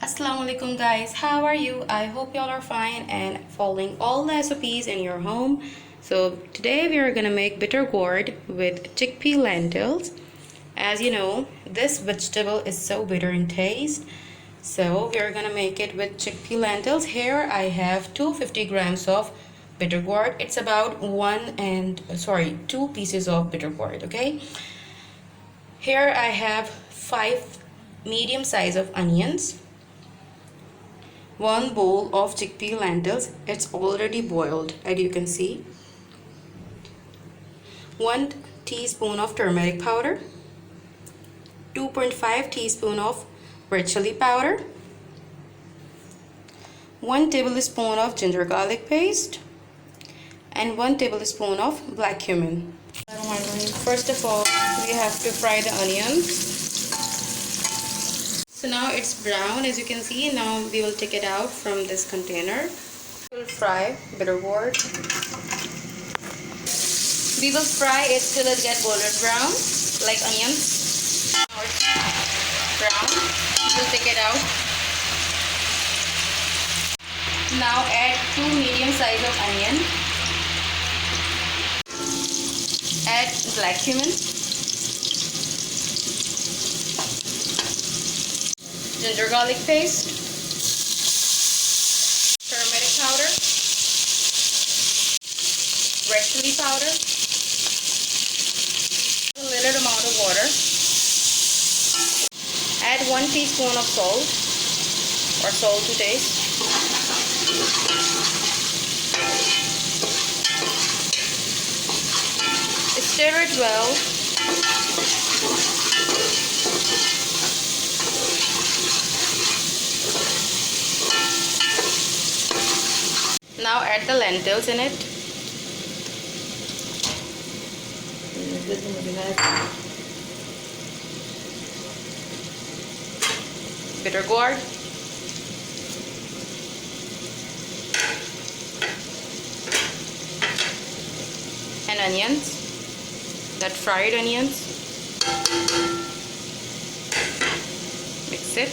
Assalamu alaikum guys, how are you? I hope y'all are fine and following all the SOPs in your home. So today we are gonna make bitter gourd with chickpea lentils. As you know, this vegetable is so bitter in taste. So we are gonna make it with chickpea lentils. Here I have 250 grams of bitter gourd. It's about 2 pieces of bitter gourd, okay? Here I have 5 medium size of onions, 1 bowl of chickpea lentils. It's already boiled, as you can see. 1 teaspoon of turmeric powder, 2.5 teaspoon of red chili powder, 1 tablespoon of ginger garlic paste, and 1 tablespoon of black cumin. First of all, we have to fry the onions. So now it's brown, as you can see. Now we will take it out from this container. We'll fry bitter gourd. We will fry it till it gets golden brown, like onions. Now it's brown. We'll take it out. Now add 2 medium size of onion. Add black cumin, ginger garlic paste, turmeric powder, red chili powder, a little amount of water. Add 1 teaspoon of salt or salt to taste. Stir it well. Now add the lentils in it. Bitter gourd. And onions. That fried onions. Mix it.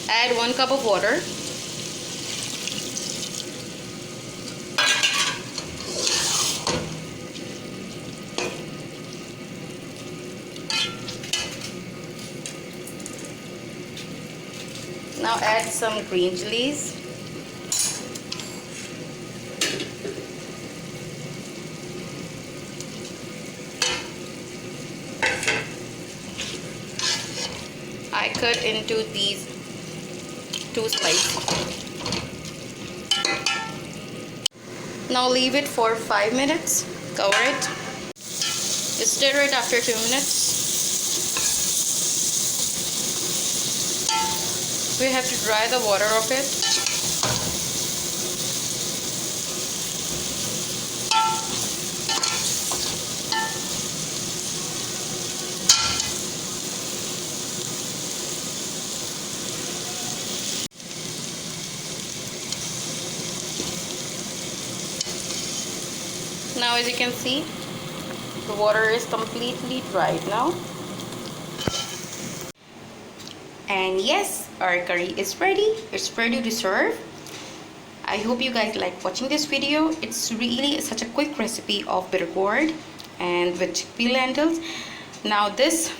Add 1 cup of water. Now add some green chilies. I cut into these 2 slices. Now leave it for 5 minutes. Cover it. Stir it after 2 minutes. We have to dry the water of it. Now as you can see, the water is completely dried now. And yes, our curry is ready. It's ready to serve. I hope you guys like watching this video. It's really such a quick recipe of bitter gourd and with chickpea lentils. Now this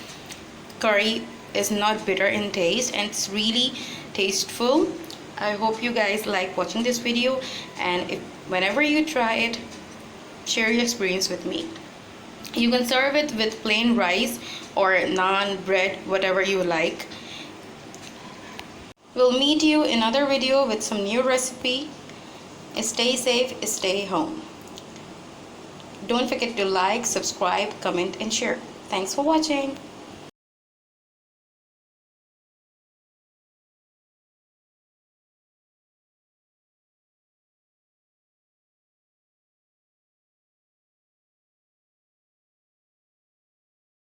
curry is not bitter in taste and it's really tasteful. I hope you guys like watching this video, and whenever you try it, share your experience with me. You can serve it with plain rice or naan, bread, whatever you like. We'll meet you in another video with some new recipe. Stay safe, stay home. Don't forget to like, subscribe, comment and share. Thanks for watching.